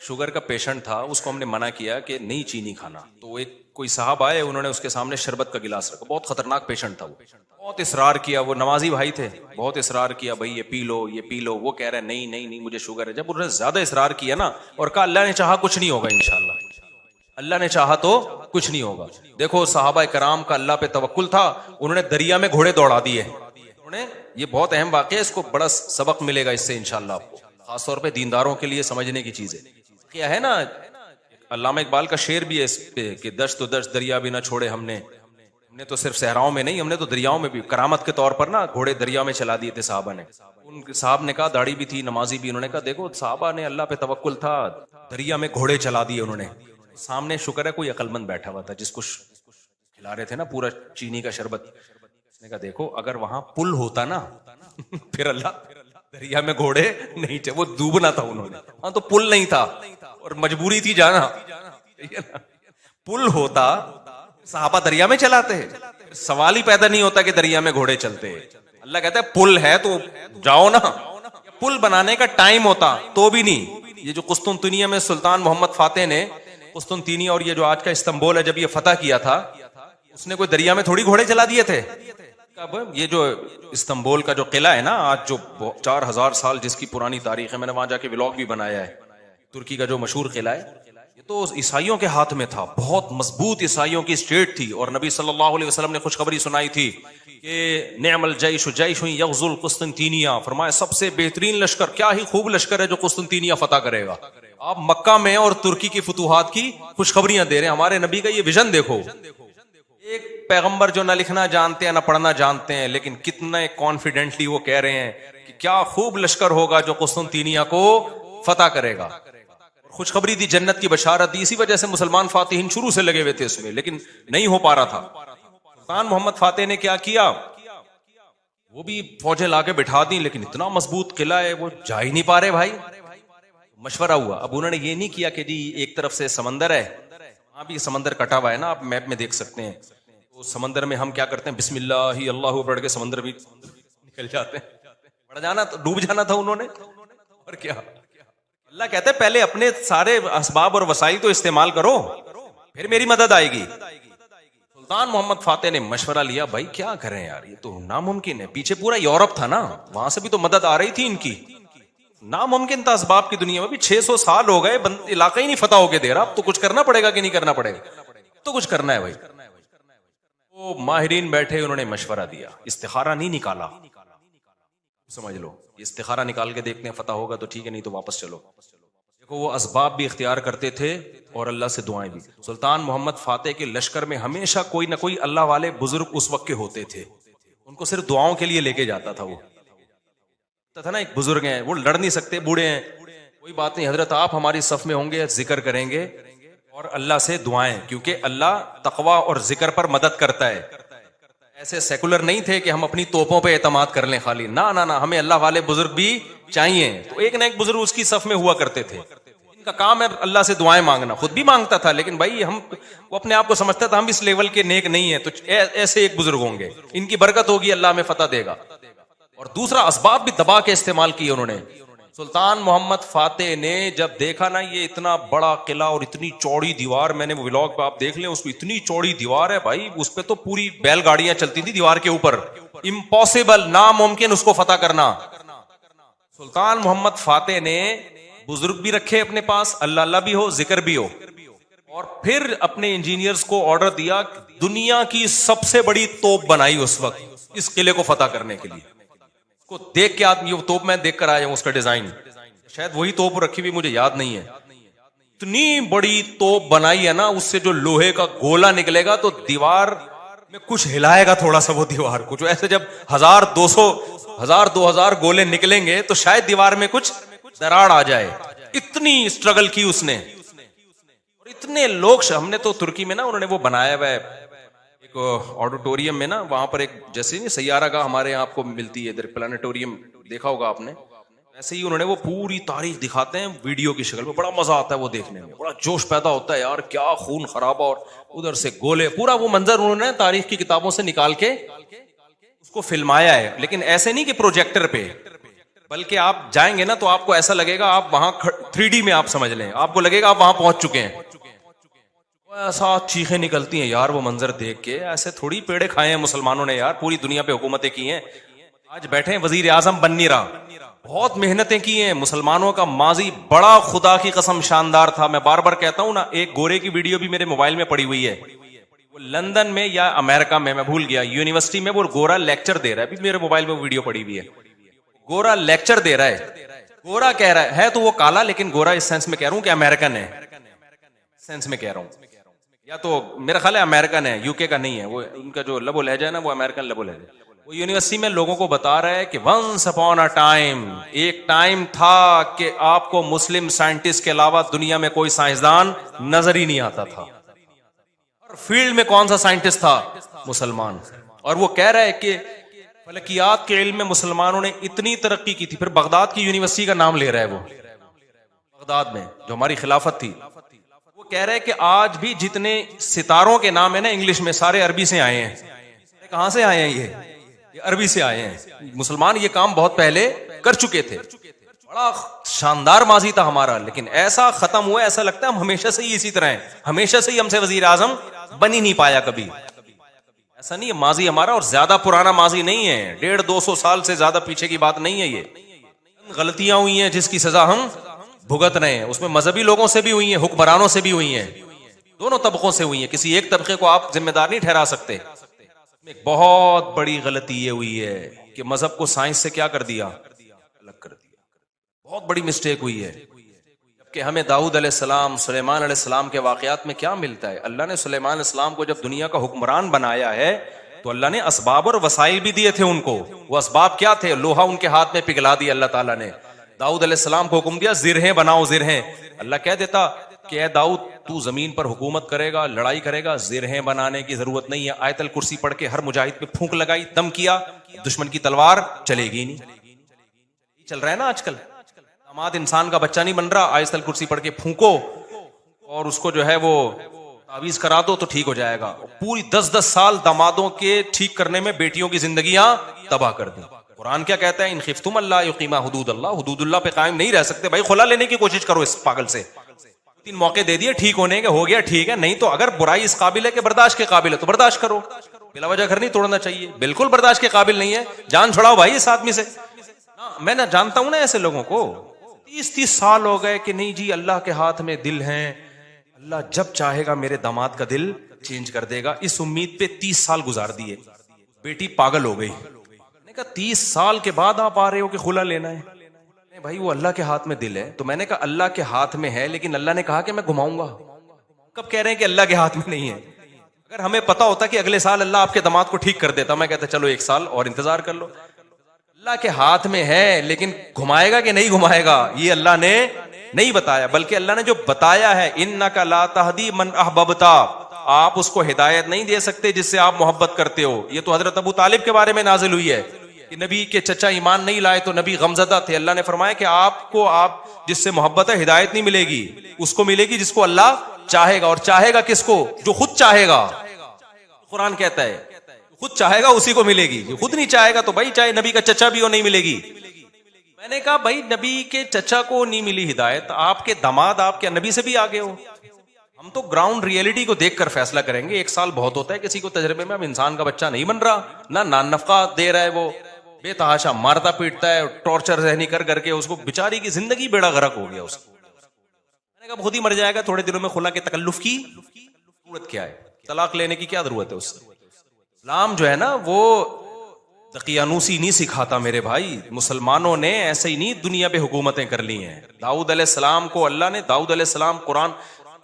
Sugar کا patient تھا, اس کو ہم نے منع کیا کہ نہیں چینی کھانا, تو ایک کوئی صاحب آئے, انہوں نے اس کے سامنے شربت کا گلاس رکھا, بہت خطرناک پیشنٹ تھا وہ, بہت اصرار کیا, وہ نمازی بھائی تھے, بہت اصرار کیا بھائی یہ پی لو یہ پی لو, وہ کہہ رہے نہیں نہیں نہیں مجھے شوگر ہے. جب انہوں نے زیادہ اصرار کیا نا اور کہا اللہ نے چاہا کچھ نہیں ہوگا انشاءاللہ, اللہ نے چاہا تو کچھ نہیں ہوگا. دیکھو صحابہ کرام کا اللہ پہ توکل تھا, انہوں نے دریا میں گھوڑے دوڑا دیے, انہوں نے, یہ بہت اہم واقعہ ہے, اس کو بڑا سبق ملے گا اس سے انشاءاللہ آپ کو, خاص طور پہ دینداروں کے لیے سمجھنے کی چیز ہے. کیا ہے نا, علامہ اقبال کا شعر بھی ہے اس پہ کہ دشت و دشت دریا بھی نہ چھوڑے ہم نے تو صرف صحراؤں میں نہیں, ہم نے تو دریاؤں میں بھی, کرامت کے طور پر نا گھوڑے دریا میں چلا دیے تھے صحابہ نے. ان صاحب نے کہا, داڑھی بھی تھی, نمازی بھی, انہوں نے کہا دیکھو صحابہ نے اللہ پہ توکل تھا, دریا میں گھوڑے چلا دیے انہوں نے. سامنے شکر ہے کوئی عقل مند بیٹھا ہوا تھا جس کو کھلا رہے تھے نا پورا چینی کا شربت, اس نے کہا دیکھو اگر وہاں پل ہوتا نا پھر اللہ دریا میں گھوڑے نہیں, وہ ڈوبنا تھا انہوں نے, ہاں تو پل نہیں تھا اور مجبوری تھی جانا, پل ہوتا صحابہ دریا میں چلاتے ہیں, سوال ہی پیدا نہیں ہوتا کہ دریا میں گھوڑے چلتے ہیں. اللہ کہتا ہے پل ہے تو جاؤ نا, پل بنانے کا ٹائم ہوتا تو بھی نہیں. یہ جو قسطنطنیہ میں سلطان محمد فاتح نے قسطنطنیہ اور یہ جو آج کا استنبول ہے جب یہ فتح کیا تھا, اس نے کوئی دریا میں تھوڑی گھوڑے چلا دیے تھے. اب یہ جو استنبول کا جو قلعہ ہے نا آج جو 4000 سال جس کی پرانی تاریخ ہے, میں نے وہاں جا کے ولاگ بھی بنایا ہے, ترکی کا جو مشہور قلعہ ہے, یہ تو عیسائیوں کے ہاتھ میں تھا, بہت مضبوط عیسائیوں کی اسٹیٹ تھی, اور نبی صلی اللہ علیہ وسلم نے خوشخبری سنائی تھی کہ نعم الجیش جیش یغزو القسطنطینیہ, فرمایا سب سے بہترین لشکر, کیا ہی خوب لشکر ہے جو قسطنطینیہ فتح کرے گا. آپ مکہ میں اور ترکی کی فتوحات کی خوشخبریاں دے رہے ہیں. ہمارے نبی کا یہ ویژن دیکھو, ایک پیغمبر جو نہ لکھنا جانتے ہیں نہ پڑھنا جانتے ہیں, لیکن کتنے کانفیڈنٹلی وہ کہہ رہے ہیں کہ کیا خوب لشکر ہوگا جو قسطنطینیہ کو فتح کرے گا. خوشخبری دی, جنت کی بشارت دی, اسی وجہ سے مسلمان فاتحین شروع سے لگے ہوئے تھے اس میں, لیکن نہیں ہو پا رہا تھا. سلطان محمد فاتح نے کیا کیا, وہ بھی فوجیں لا کے بٹھا دی, لیکن اتنا مضبوط قلعہ ہے وہ جا ہی نہیں پا رہے بھائی. مشورہ ہوا, اب انہوں نے یہ نہیں کیا کہ جی ایک طرف سے سمندر ہے, ہاں بھی سمندر کٹا ہوا ہے نا, آپ میپ میں دیکھ سکتے ہیں, تو سمندر میں ہم کیا کرتے ہیں بسم اللہ ہی اللہ پڑھ کے سمندر بھی نکل جاتے ہیں, پڑ جانا ڈوب جانا تھا انہوں نے, اور کیا. اللہ کہتا ہے پہلے اپنے سارے اسباب اور وسائل تو استعمال کرو, پھر میری مدد آئے گی. سلطان محمد فاتح نے مشورہ لیا, بھائی کیا کریں یار, یہ تو ناممکن ہے, پیچھے پورا یورپ تھا نا, وہاں سے بھی تو مدد آ رہی تھی ان کی, ناممکن تھا اسباب کی دنیا میں بھی. 600 سال ہو گئے, علاقہ ہی نہیں فتح ہو کے دے رہا, اب تو کچھ کرنا پڑے گا کہ نہیں کرنا پڑے گا, تو کچھ کرنا ہے بھائی. وہ ماہرین بیٹھے, انہوں نے مشورہ دیا, استخارہ نہیں نکالا, سمجھ لو استخارہ نکال کے دیکھتے ہیں فتح ہوگا تو ٹھیک ہے, نہیں تو واپس چلو. دیکھو وہ اسباب بھی اختیار کرتے تھے اور اللہ سے دعائیں بھی. سلطان محمد فاتح کے لشکر میں ہمیشہ کوئی نہ کوئی اللہ والے بزرگ اس وقت کے ہوتے تھے, ان کو صرف دعاؤں کے لیے لے کے جاتا تھا. وہ تھا نا ایک بزرگ ہیں, وہ لڑ نہیں سکتے, بوڑھے ہیں, کوئی بات نہیں حضرت آپ ہماری صف میں ہوں گے, ذکر کریں گے اور اللہ سے دعائیں, کیونکہ اللہ تقوی اور ذکر پر مدد کرتا ہے. ایسے سیکولر نہیں تھے کہ ہم اپنی توپوں پہ اعتماد کر لیں خالی, نہ نہ نہ, ہمیں اللہ والے بزرگ بھی چاہیے. تو ایک نہ ایک بزرگ اس کی صف میں ہوا کرتے تھے, ان کا کام ہے اللہ سے دعائیں مانگنا, خود بھی مانگتا تھا, لیکن بھائی ہم, وہ اپنے آپ کو سمجھتا تھا ہم اس لیول کے نیک نہیں ہیں, تو ایسے ایک بزرگ ہوں گے, ان کی برکت ہوگی, اللہ ہمیں فتح دے گا. اور دوسرا اسباب بھی دبا کے استعمال کیے انہوں نے. سلطان محمد فاتح نے جب دیکھا نا یہ اتنا بڑا قلعہ اور اتنی چوڑی دیوار, میں نے وہ ولاگ پہ آپ دیکھ لیں, اس کو اتنی چوڑی دیوار ہے بھائی, اس پہ تو پوری بیل گاڑیاں چلتی تھی دیوار کے اوپر, امپاسبل, ناممکن اس کو فتح کرنا. سلطان محمد فاتح نے بزرگ بھی رکھے اپنے پاس, اللہ اللہ بھی ہو, ذکر بھی ہو, اور پھر اپنے انجینئرز کو آرڈر دیا, دنیا کی سب سے بڑی توپ بنائی اس وقت اس قلعے کو فتح کرنے کے لیے. کو دیکھ کے آدمی, وہ توپ میں دیکھ کر آیا ہوں, اس کا ڈیزائن شاید وہی توپ رکھی ہوئی, مجھے یاد نہیں ہے. اتنی بڑی توپ بنائی ہے نا, اس سے جو لوہے کا گولا نکلے گا تو دیوار میں کچھ ہلائے گا تھوڑا سا, وہ دیوار کو جو ایسے جب 1000-2000 گولے نکلیں گے تو شاید دیوار میں کچھ دراڑ آ جائے. اتنی اسٹرگل کی اس نے, اور اتنے لوگ, ہم نے تو ترکی میں نا انہوں نے وہ بنایا ہوا ہے ایک آڈیٹوریم میں نا, وہاں پر ایک جیسے نہیں سیارہ گاہ ہمارے یہاں آپ کو ملتی ہے ادھر, پلانیٹوریم دیکھا ہوگا آپ نے, ایسے ہی انہوں نے وہ پوری تاریخ دکھاتے ہیں ویڈیو کی شکل میں, بڑا مزہ آتا ہے وہ دیکھنے میں, بڑا جوش پیدا ہوتا ہے یار, کیا خون خرابہ, اور ادھر سے گولے, پورا وہ منظر انہوں نے تاریخ کی کتابوں سے نکال کے اس کو فلمایا ہے, لیکن ایسے نہیں کہ پروجیکٹر پہ, بلکہ آپ جائیں گے نا تو آپ کو ایسا لگے گا آپ وہاں 3D میں آپ سمجھ لیں, آپ کو لگے گا آپ وہاں پہنچ چکے ہیں. ایسا چیخیں نکلتی ہیں یار وہ منظر دیکھ کے, ایسے تھوڑی پیڑے کھائے ہیں مسلمانوں نے یار, پوری دنیا پہ حکومتیں کی ہیں, آج بیٹھے ہیں وزیر اعظم بن نہیں رہا, بہت محنتیں کی ہیں. مسلمانوں کا ماضی بڑا خدا کی قسم شاندار تھا. میں بار بار کہتا ہوں نا, ایک گورے کی ویڈیو بھی میرے موبائل میں پڑی ہوئی ہے, وہ لندن میں یا امریکہ میں بھول گیا, یونیورسٹی میں وہ گورا لیکچر دے رہا ہے, ابھی میرے موبائل میں وہ ویڈیو پڑی ہوئی ہے. گورا لیکچر دے رہا ہے, گورا کہہ رہا ہے تو وہ کالا, لیکن گورا اس سینس میں کہہ رہا ہوں کہ امریکن ہے, سینس میں کہہ رہا ہوں, یا تو میرا خیال ہے امریکن ہے, یو کے کا نہیں ہے وہ, ان کا جو لب و لہجہ ہے نا وہ امریکن لب و لہجہ. وہ یونیورسٹی میں لوگوں کو بتا رہا ہے کہ ونس اپون اے ٹائم, ایک ٹائم تھا کہ آپ کو مسلم سائنٹسٹ کے علاوہ دنیا میں کوئی سائنسدان نظر ہی نہیں آتا تھا, اور فیلڈ میں کون سا سائنٹسٹ تھا؟ مسلمان. اور وہ کہہ رہا ہے کہ فلکیات کے علم میں مسلمانوں نے اتنی ترقی کی تھی. پھر بغداد کی یونیورسٹی کا نام لے رہا ہے وہ, بغداد میں جو ہماری خلافت تھی, وہ کہہ رہے کہ آج بھی جتنے ستاروں کے نام ہیں نا انگلش میں, سارے عربی سے آئے ہیں. کہاں سے آئے ہیں یہ عربی سے آئے ہیں. مسلمان یہ کام بہت پہلے کر چکے تھے. بڑا شاندار ماضی تھا ہمارا, لیکن ایسا ختم ہوا, ایسا لگتا ہے ہم ہمیشہ سے ہی اسی طرح ہیں, ہمیشہ سے ہی ہم سے وزیر اعظم بن ہی نہیں پایا کبھی. ایسا نہیں ہے, ماضی ہمارا اور زیادہ پرانا ماضی نہیں ہے, 150-200 سال سے زیادہ پیچھے کی بات نہیں ہے. یہ غلطیاں ہوئی ہیں جس کی سزا ہم بھگت رہے ہیں, اس میں مذہبی لوگوں سے بھی ہوئی ہیں, حکمرانوں سے بھی ہوئی ہیں, دونوں طبقوں سے ہوئی ہیں. کسی ایک طبقے کو آپ ذمہ دار نہیں ٹھہرا سکتے. ایک بہت بڑی غلطی یہ ہوئی ہے کہ مذہب کو سائنس سے کیا کر دیا, الگ کر دیا. بہت بڑی مسٹیک ہوئی ہے. کہ ہمیں داؤد علیہ السلام, سلیمان علیہ السلام کے واقعات میں کیا ملتا ہے؟ اللہ نے سلیمان علیہ السلام کو جب دنیا کا حکمران بنایا ہے تو اللہ نے اسباب اور وسائل بھی دیے تھے ان کو. وہ اسباب کیا تھے؟ لوہا ان کے ہاتھ میں پگھلا دیا اللہ تعالیٰ نے. داؤد علیہ السلام کو حکم دیا زرہیں بناؤ, زرہیں. اللہ کہہ دیتا کہ اے داؤد تو زمین پر حکومت کرے گا, لڑائی کرے گا, زرہیں بنانے کی ضرورت نہیں ہے. آیت الکرسی پڑھ کے ہر مجاہد پہ پھونک لگائی, دم کیا, دشمن کی تلوار چلے گی نہیں. چل رہا ہے نا آج کل, داماد انسان کا بچہ نہیں بن رہا, آیت الکرسی پڑھ کے پھونکو اور اس کو جو ہے وہ تعویذ کرا دو تو ٹھیک ہو جائے گا. پوری 10-10 سال دامادوں کے ٹھیک کرنے میں بیٹیوں کی زندگیاں تباہ کر دیں. قرآن کیا کہتا ہے؟ ان خفتم اللہ یقیما حدود اللہ, حدود اللہ پہ قائم نہیں رہ سکتے بھائی, خلا لینے کی کوشش کرو اس پاگل سے. 3 موقع دے دیے ٹھیک ہونے کے, ہو گیا ٹھیک ہے, نہیں تو اگر برائی اس قابل ہے کہ برداشت کے قابل ہے تو برداشت کرو, بلا وجہ گھر نہیں توڑنا چاہیے. بالکل برداشت کے قابل نہیں ہے, جان چھڑاؤ بھائی اس آدمی سے. میں نہ جانتا ہوں نا ایسے لوگوں کو, 30 سال ہو گئے کہ نہیں جی اللہ کے ہاتھ میں دل ہیں, اللہ جب چاہے گا میرے داماد کا دل چینج کر دے گا. اس امید پہ 30 سال گزار دیے. بیٹی پاگل ہو گئی, 30 سال کے بعد آپ آ رہے ہو کہ خلا لینا ہے. بھائی وہ اللہ کے ہاتھ میں دل ہے. تو میں نے کہا اللہ کے ہاتھ میں ہے, لیکن اللہ نے کہا کہ میں گھماؤں گا. کب کہہ رہے ہیں کہ اللہ کے ہاتھ میں نہیں ہے؟ اگر ہمیں پتا ہوتا کہ اگلے سال اللہ آپ کے داماد کو ٹھیک کر دیتا, میں کہتا چلو 1 سال اور انتظار کر لو. اللہ کے ہاتھ میں ہے, لیکن گھمائے گا کہ نہیں گھمائے گا یہ اللہ نے نہیں بتایا. بلکہ اللہ نے جو بتایا ہے, انک لا تہدی من احببت, آپ اس کو ہدایت نہیں دے سکتے جس سے آپ محبت کرتے ہو. یہ تو حضرت ابو طالب کے بارے میں نازل ہوئی ہے کہ نبی کے چچا ایمان نہیں لائے تو نبی غمزدہ تھے. اللہ نے فرمایا کہ آپ جس سے محبت ہے ہدایت نہیں ملے گی, اس کو ملے گی جس کو اللہ چاہے گا. اور چاہے گا کس کو؟ جو خود چاہے گا. قرآن کہتا ہے خود چاہے گا اسی کو ملے گی, جو خود نہیں چاہے گا تو بھائی چاہے نبی کا چچا بھی ہو نہیں ملے گی. میں نے کہا بھائی نبی کے چچا کو نہیں ملی ہدایت, آپ کے داماد آپ کے نبی سے بھی آگے ہو. ہم تو گراؤنڈ ریئلٹی کو دیکھ کر فیصلہ کریں گے. 1 سال بہت ہوتا ہے کسی کو تجربے میں. اب انسان کا بچہ نہیں بن رہا, نہ نان نفقہ دے رہا ہے, وہ بے تحاشا مارتا پیٹتا ہے, ٹارچر ذہنی کر کے اس کو بیچاری کی زندگی بیڑا غرق ہو گیا. اس کو میں نے کہا خود ہی مر جائے گا تھوڑے دنوں میں. خلا کے تکلف کی ضرورت کیا ہے؟ طلاق لینے کی کیا ضرورت ہے اس سے؟ اسلام جو ہے نا وہ دقیانوسی نہیں سکھاتا میرے بھائی. مسلمانوں نے ایسے ہی نہیں دنیا پہ حکومتیں کر لی ہیں. داؤد علیہ السلام کو اللہ نے, داؤد علیہ السلام, قرآن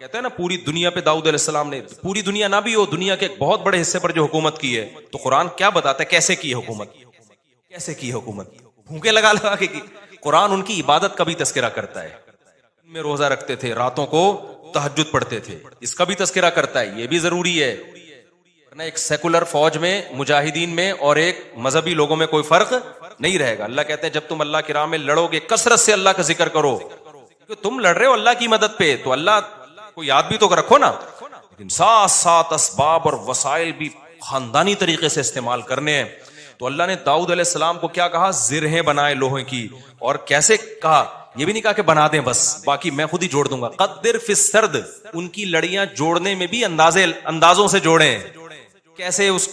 کہتا ہے نا پوری دنیا پہ داؤد علیہ السلام نے, پوری دنیا نہ بھی ہو, دنیا کے ایک بہت بڑے حصے پر جو حکومت کی ہے, تو قرآن کیا بتاتا ہے کیسے کی حکومت, کیسے کی حکومت. بھوکے لگا لگا کے کی. قرآن ان کی عبادت کا بھی تذکرہ کرتا ہے. میں روزہ رکھتے تھے, راتوں کو تہجد پڑھتے تھے, اس کا بھی تذکرہ کرتا ہے. یہ بھی ضروری ہے. ایک سیکولر فوج میں, مجاہدین میں, اور ایک مذہبی لوگوں میں کوئی فرق نہیں رہے گا. اللہ کہتے ہیں جب تم اللہ کی راہ میں لڑو گے کثرت سے اللہ کا ذکر کرو, کیونکہ تم لڑ رہے ہو اللہ کی مدد پہ, تو اللہ کو یاد بھی تو رکھو نا. لیکن ساتھ ساتھ اسباب اور وسائل بھی خاندانی طریقے سے استعمال کرنے ہیں. تو اللہ نے داؤد علیہ السلام کو کیا کہا؟ زرہیں بنائے لوہے کی. اور کیسے کہا؟ یہ بھی نہیں کہا کہ بنا دیں بس باقی میں خود ہی جوڑ دوں گا. قدر فی السرد, ان کی لڑیاں جوڑنے میں بھی اندازوں سے جوڑیں. کیسے؟ اس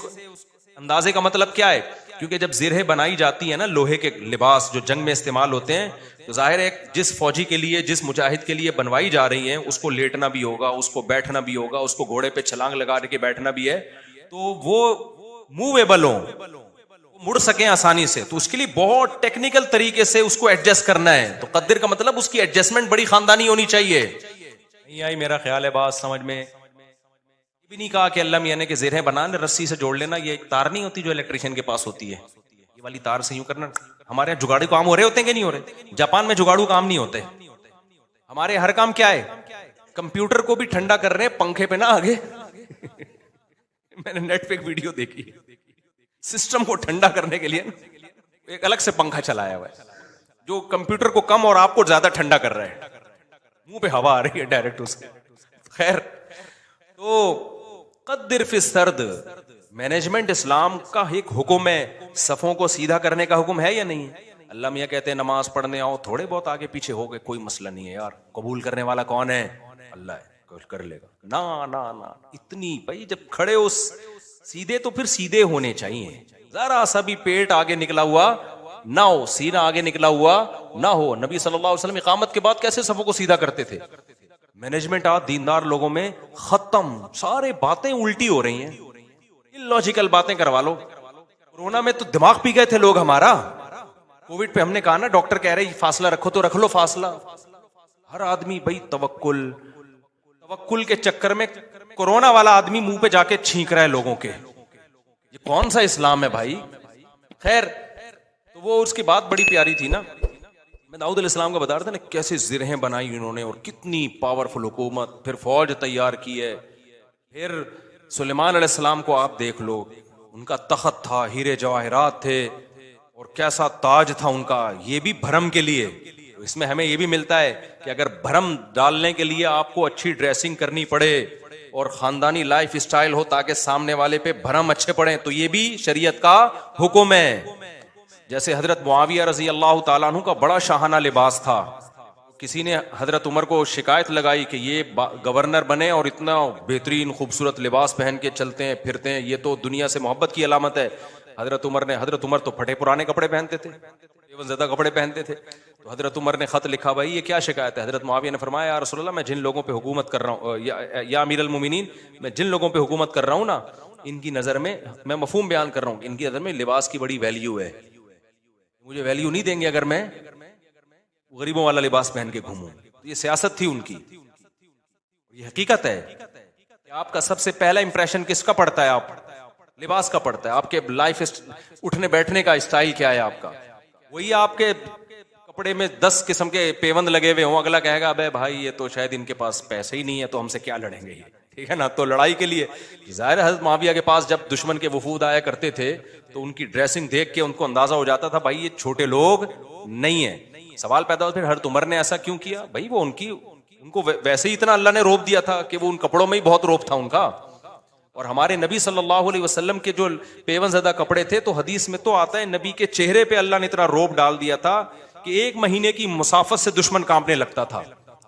اندازے کا مطلب کیا ہے؟ کیونکہ جب زرہیں بنائی جاتی ہیں نا لوہے کے لباس جو جنگ میں استعمال ہوتے ہیں, تو ظاہر ہے جس فوجی کے لیے, جس مجاہد کے لیے بنوائی جا رہی ہیں, اس کو لیٹنا بھی ہوگا, اس کو بیٹھنا بھی ہوگا, اس کو گھوڑے پہ چھلانگ لگا کے بیٹھنا بھی ہے, تو وہ موویبل ہوں, مڑ سکیں آسانی سے. تو اس کے لیے بہت ٹیکنیکل طریقے سے اس کو ایڈجسٹ کرنا ہے. تو قدر کا مطلب اس کی ایڈجسٹمنٹ بڑی خاندانی ہونی چاہیے. نہیں آئی میرا خیال ہے بات سمجھ میں. یہ بھی نہیں کہا کہ اللہ میاں نے کہ زرہیں بنانے رسی سے جوڑ لینا. یہ ایک تار نہیں ہوتی جو الیکٹریشین کے پاس ہوتی ہے, یہ والی تار سے یوں کرنا. ہمارے یہاں جگاڑو کام ہو رہے ہوتے ہیں کہ نہیں ہو رہے؟ جاپان میں جگاڑو کام نہیں ہوتے. ہمارے ہر کام کیا ہے؟ کمپیوٹر کو بھی ٹھنڈا کر رہے ہیں پنکھے پہ نہ آگے. میں نے نیٹ پہ ایک ویڈیو دیکھی, سسٹم کو ٹھنڈا کرنے کے لیے ایک الگ سے پنکھا چلایا ہوا ہے جو کمپیوٹر کو کم اور آپ کو زیادہ ٹھنڈا کر رہا ہے. منہ پہ ہوا آ رہی ہے ڈائریکٹ اس کے. خیر, تو قدر فی السرد, مینجمنٹ اسلام کا ایک حکم ہے. صفوں کو سیدھا کرنے کا حکم ہے یا نہیں؟ اللہ میاں کہتے ہیں نماز پڑھنے آؤ, تھوڑے بہت آگے پیچھے ہو گئے کوئی مسئلہ نہیں ہے یار, قبول کرنے والا کون ہے؟ اللہ ہے, کر لے گا. نہ اتنی بھائی جب کھڑے ہو سیدھے تو پھر سیدھے ہونے چاہیے. ذرا سا بھی پیٹ آگے نکلا ہوا نہ ہو, سینہ آگے نکلا ہوا نہ ہو. نبی صلی اللہ علیہ وسلم اقامت کے بعد کیسے صفوں کو سیدھا کرتے تھے؟ مینجمنٹ آج دیندار لوگوں میں ختم, سارے باتیں الٹی ہو رہی ہیں. لاجیکل باتیں کروا لو. کورونا میں تو دماغ پی گئے تھے لوگ ہمارا. کووڈ پہ ہم نے کہا نا, ڈاکٹر کہہ رہے فاصلہ رکھو تو رکھ لو فاصلہ. ہر آدمی بھائی توکل کے چکر میں کورونا والا آدمی منہ پہ جا کے چھینک رہا ہے لوگوں کے. یہ کون سا اسلام ہے بھائی؟ خیر, تو وہ اس کی بات بڑی پیاری تھی نا. میں داؤد علیہ السلام کا بتا رہا تھا نا کیسے زرہیں بنائی انہوں نے اور کتنی پاورفل حکومت, پھر فوج تیار کی ہے. پھر سلیمان علیہ السلام کو آپ دیکھ لو, ان کا تخت تھا, ہیرے جواہرات تھے, اور کیسا تاج تھا ان کا. یہ بھی بھرم کے لیے. اس میں ہمیں یہ بھی ملتا ہے کہ اگر بھرم ڈالنے کے لیے آپ کو اچھی ڈریسنگ کرنی پڑے اور خاندانی لائف اسٹائل ہو تاکہ سامنے والے پہ بھرم اچھے پڑے, تو یہ بھی شریعت کا حکم ہے. جیسے حضرت معاویہ رضی اللہ تعالیٰ عنہ کا بڑا شاہانہ لباس تھا. کسی نے حضرت عمر کو شکایت لگائی کہ یہ گورنر بنے اور اتنا بہترین خوبصورت لباس پہن کے چلتے ہیں پھرتے ہیں, یہ تو دنیا سے محبت کی علامت ہے. حضرت عمر تو پھٹے پرانے کپڑے پہنتے تھے, ایون زدہ کپڑے پہنتے تھے. تو حضرت عمر نے خط لکھا, بھائی یہ کیا شکایت ہے؟ حضرت معاویہ نے فرمایا یا رسول اللہ, میں جن لوگوں پہ حکومت کر رہا ہوں, یا امیر المومنین, میں جن لوگوں پہ حکومت کر رہا ہوں نا, ان کی نظر میں مفہوم بیان کر رہا ہوں, ان کی نظر میں لباس کی بڑی ویلیو ہے. مجھے ویلیو نہیں دیں گے اگر میں غریبوں والا لباس پہن کے گھوموں. یہ سیاست تھی ان کی. یہ حقیقت ہے کہ آپ کا سب سے پہلا امپریشن کس کا پڑتا ہے؟ آپ لباس کا پڑتا ہے. آپ کے لائف اٹھنے بیٹھنے کا اسٹائل کیا ہے آپ کا. وہی آپ کے کپڑے میں 10 قسم کے پیوند لگے ہوئے ہوں, اگلا کہے گا ابے بھائی یہ تو شاید ان کے پاس پیسے ہی نہیں ہے تو ہم سے کیا لڑیں گے یہ, ٹھیک ہے نا. تو لڑائی کے لیے ظاہر حضرت معاویہ کے پاس جب دشمن کے وفود آیا کرتے تھے تو ان کی ڈریسنگ دیکھ کے ان کو اندازہ ہو جاتا تھا بھائی یہ چھوٹے لوگ نہیں ہیں. سوال پیدا ہوتا پھر حضرت عمر نے ایسا کیوں کیا؟ بھائی وہ ان کو ویسے ہی اتنا اللہ نے روپ دیا تھا کہ وہ ان کپڑوں میں ہی بہت روپ تھا ان کا. اور ہمارے نبی صلی اللہ علیہ وسلم کے جو پیون زدہ کپڑے تھے, تو حدیث میں تو آتا ہے نبی کے چہرے پہ اللہ نے اتنا روپ ڈال دیا تھا کہ 1 مہینے کی مسافت سے دشمن کانپنے لگتا تھا.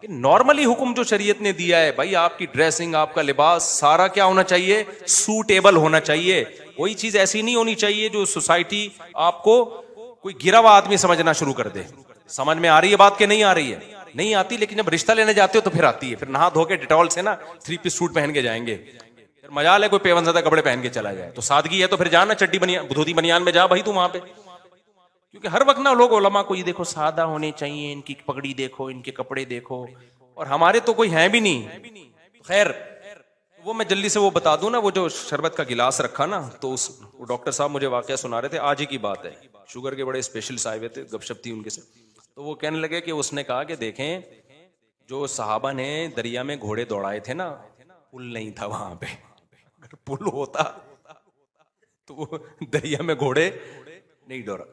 کہ نارملی حکم جو شریعت نے دیا ہے بھائی, آپ کی ڈریسنگ, آپ کا لباس سارا کیا ہونا چاہیے؟ سوٹیبل ہونا چاہیے. کوئی چیز ایسی نہیں ہونی چاہیے جو سوسائٹی آپ کو کوئی گرا ہوا آدمی سمجھنا شروع کر دے. سمجھ میں آ رہی ہے بات کہ نہیں آ رہی ہے؟ نہیں آتی, لیکن جب رشتہ لینے جاتے ہو تو پھر آتی ہے. پھر نہا دھو کے ڈیٹول سے نا 3 پیس سوٹ پہن کے جائیں گے, پھر مجال ہے کوئی پیون زدہ کپڑے پہن کے چلا جائے. تو سادگی ہے تو پھر جانا چڈی دھوتی بنیان میں جا بھائی تو وہاں پہ. کیونکہ ہر وقت نا لوگ علماء کو یہ دیکھو سادہ ہونے چاہیے, ان کی پگڑی دیکھو, ان کے کپڑے دیکھو, اور ہمارے تو کوئی ہیں بھی نہیں. خیر, وہ میں جلدی سے وہ بتا دوں نا, وہ جو شربت کا گلاس رکھا نا, تو وہ ڈاکٹر صاحب مجھے واقعہ سنا رہے تھے, آج ہی کی بات ہے. شوگر کے بڑے اسپیشلسٹ آئے ہوئے تھے, گپ شپ تھی ان کے سے. تو وہ کہنے لگے کہ اس نے کہا کہ دیکھیں جو صحابہ نے دریا میں گھوڑے دوڑائے تھے نا, پل نہیں تھا وہاں پہ. اگر پل ہوتا تو وہ دریا میں گھوڑے نہیں دوڑا,